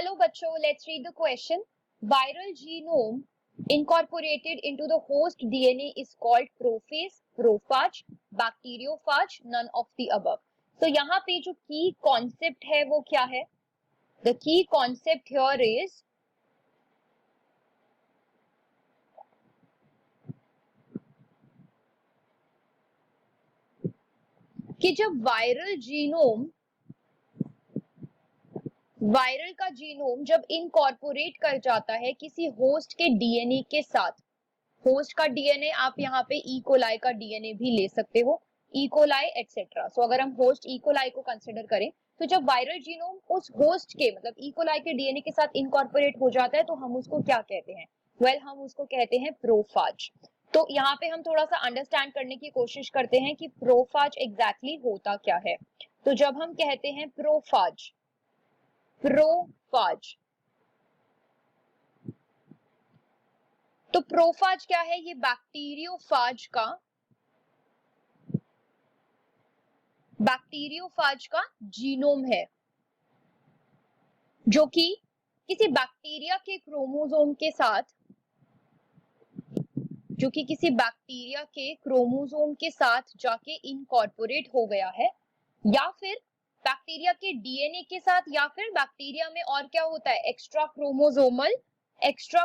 Hello बच्चों, let's read the question. Viral genome incorporated into the host DNA is called prophase, prophage, bacteriophage, none of the above. तो यहाँ पे जो key concept है वो क्या है? The key concept here is कि जब वायरल का जीनोम जब इनकॉर्पोरेट कर जाता है किसी होस्ट के डीएनए के साथ, होस्ट का डीएनए आप यहाँ पे ई कोलाई का डीएनए भी ले सकते हो, ई कोलाई एक्सेट्रा। सो अगर हम होस्ट ई कोलाई को कंसिडर करें तो जब वायरल जीनोम उस होस्ट के मतलब ई कोलाई के डीएनए के साथ इनकॉर्पोरेट हो जाता है तो हम उसको क्या कहते हैं? हम उसको कहते हैं प्रोफाज। तो यहाँ पे हम थोड़ा सा अंडरस्टैंड करने की कोशिश करते हैं कि प्रोफाज एग्जैक्टली होता क्या है। तो जब हम कहते हैं प्रोफाज तो प्रोफाज क्या है? ये बैक्टीरियोफाज का जीनोम है जो कि किसी बैक्टीरिया के क्रोमोसोम के साथ जाके इनकॉर्पोरेट हो गया है, या फिर बैक्टीरिया के डीएनए के साथ, या फिर बैक्टीरिया में और क्या होता है? एक्स्ट्रा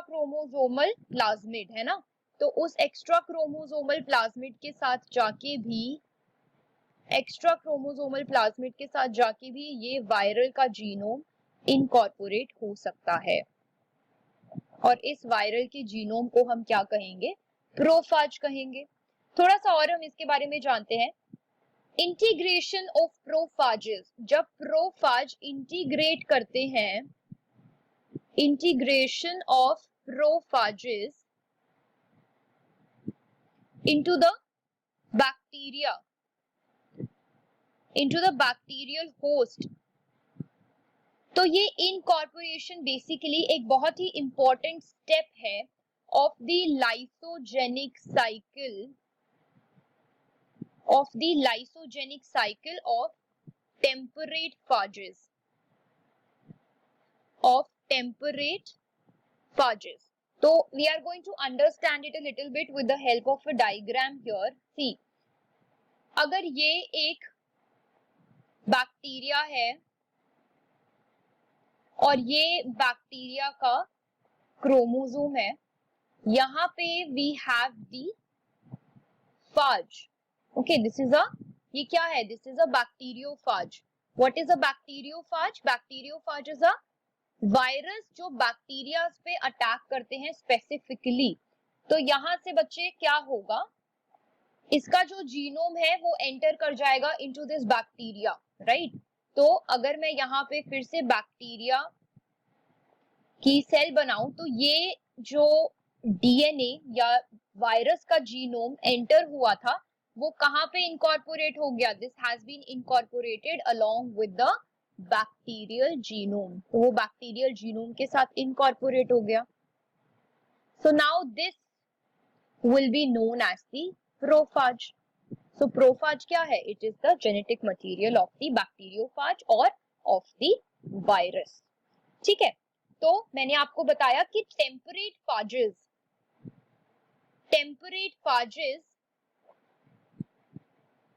क्रोमोसोमल प्लाज्मिड है ना। तो उस एक्स्ट्रा क्रोमोसोमल प्लाज्मिड के साथ जाके भी ये वायरल का जीनोम इनकॉर्पोरेट हो सकता है, और इस वायरल के जीनोम को हम क्या कहेंगे? प्रोफाज कहेंगे। थोड़ा सा और हम इसके बारे में जानते हैं। इंटीग्रेशन ऑफ प्रोफाजेस, जब प्रोफाज इंटीग्रेट करते हैं, integration of prophages into the bacterial host, तो ये इनकॉर्पोरेशन बेसिकली एक बहुत ही इंपॉर्टेंट स्टेप है of the lysogenic cycle of temperate phages. So we are going to understand it a little bit with the help of a diagram here. See, अगर ये एक bacteria है और ये बैक्टीरिया का क्रोमोसोम है, यहाँ पे we have the phage. Okay, ये क्या है? This is a bacteriophage. What is a bacteriophage? Bacteriophage is a virus जो बैक्टीरिया पे अटैक करते हैं स्पेसिफिकली। तो यहाँ से बच्चे क्या होगा? इसका जो जीनोम है वो एंटर कर जाएगा इनटू दिस बैक्टीरिया, राइट। तो अगर मैं यहाँ पे फिर से बैक्टीरिया की सेल बनाऊं तो ये जो डीएनए या वायरस का जीनोम एंटर हुआ था वो कहाँ पे इनकॉर्पोरेट हो गया? This has been incorporated along with the bacterial genome. तो वो बैक्टीरियल जीनोम के साथ इनकॉर्पोरेट हो गया। So now this will be known as the prophage. So prophage क्या है? It is the genetic material of the bacteriophage और of the virus. ठीक है, तो मैंने आपको बताया कि टेम्परेट फाजेस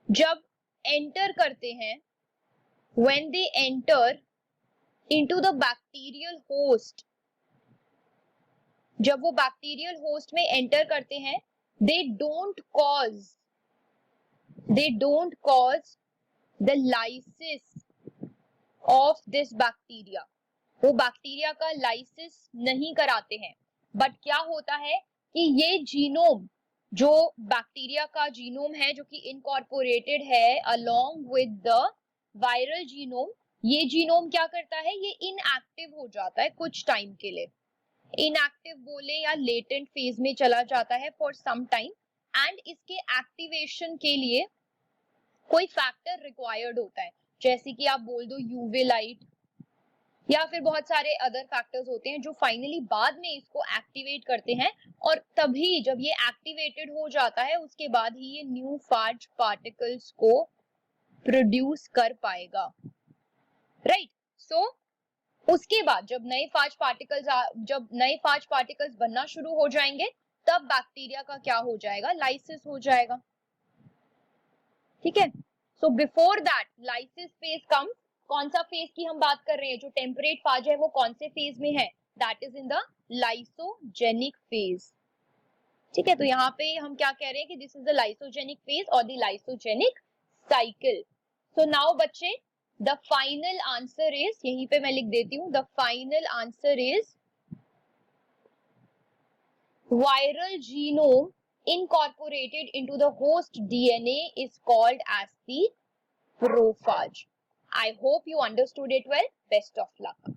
जब एंटर करते हैं, when they enter into the bacterial host, जब वो बैक्टीरियल होस्ट में एंटर करते हैं, they don't cause the lysis of this bacteria. वो बैक्टीरिया का लाइसिस नहीं कराते हैं, बट क्या होता है कि ये जीनोम जो बैक्टीरिया का जीनोम है जो कि इनकॉर्पोरेटेड है along with the viral genome, ये जीनोम क्या करता है? ये इनएक्टिव हो जाता है कुछ टाइम के लिए। इनएक्टिव बोले या लेटेंट फेज में चला जाता है फॉर सम टाइम, एंड इसके एक्टिवेशन के लिए कोई फैक्टर रिक्वायर्ड होता है, जैसे कि आप बोल दो यूवी लाइट, या फिर बहुत सारे अदर फैक्टर्स होते हैं जो फाइनली बाद में इसको एक्टिवेट करते हैं, और तभी जब ये एक्टिवेटेड हो जाता है उसके बाद ही ये न्यू फाज पार्टिकल्स को प्रोड्यूस कर पाएगा, राइट। सो उसके बाद जब नए फाज पार्टिकल्स बनना शुरू हो जाएंगे, तब बैक्टीरिया का क्या हो जाएगा, लाइसिस हो जाएगा। ठीक है, so before that lysis phase comes, कौन सा फेज की हम बात कर रहे हैं, जो टेम्परेट फाज है वो कौन से फेज में है, that is in the lysogenic phase. ठीक है, तो यहाँ पे हम क्या कह रहे हैं कि this is the lysogenic phage और the lysogenic cycle. So now बच्चे, द फाइनल आंसर इज, यहीं पे मैं लिख देती हूँ, the final answer is viral genome incorporated into the host DNA is called as the prophage. I hope you understood it well. Best of luck.